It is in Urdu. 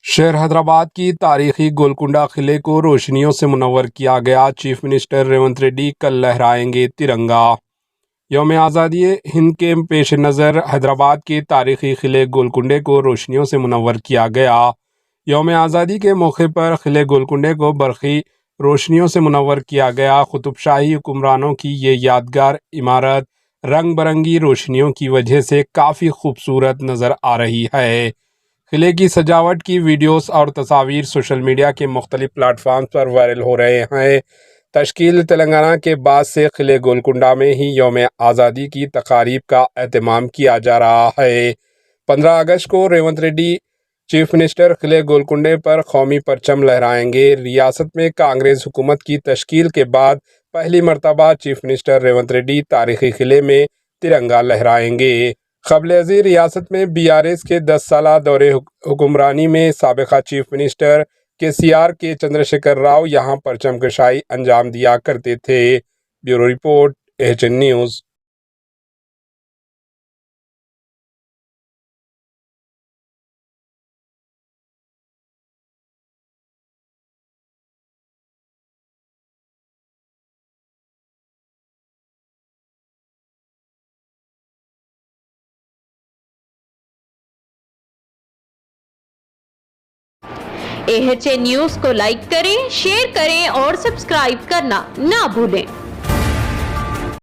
شہر حیدرآباد کی تاریخی گولکنڈہ قلعے کو روشنیوں سے منور کیا گیا۔ چیف منسٹر ریونت ریڈی کل لہرائیں گے ترنگا۔ یوم آزادی ہند کے پیش نظر حیدرآباد کے تاریخی قلعے گولکنڈے کو روشنیوں سے منور کیا گیا۔ یوم آزادی کے موقع پر قلعے گولکنڈے کو برقی روشنیوں سے منور کیا گیا۔ قطب شاہی حکمرانوں کی یہ یادگار عمارت رنگ برنگی روشنیوں کی وجہ سے کافی خوبصورت نظر آ رہی ہے۔ قلعے کی سجاوٹ کی ویڈیوز اور تصاویر سوشل میڈیا کے مختلف پلیٹ فارمز پر وائرل ہو رہے ہیں۔ تشکیل تلنگانہ کے بعد سے قلعے گولکنڈہ میں ہی یوم آزادی کی تقاریب کا اہتمام کیا جا رہا ہے۔ 15 اگست کو ریونت ریڈی چیف منسٹر قلعے گولکنڈے پر قومی پرچم لہرائیں گے۔ ریاست میں کانگریس حکومت کی تشکیل کے بعد پہلی مرتبہ چیف منسٹر ریونت ریڈی تاریخی قلعے میں ترنگا لہرائیں گے۔ قبل ازیں ریاست میں BRS کے 10 سالہ دور حکمرانی میں سابقہ چیف منسٹر KCR کے چندرشیکھر راؤ یہاں پرچم کشائی انجام دیا کرتے تھے۔ Bureau report AHN news. AHN news کو لائک کریں، شیئر کریں اور سبسکرائب کرنا نہ بھولیں۔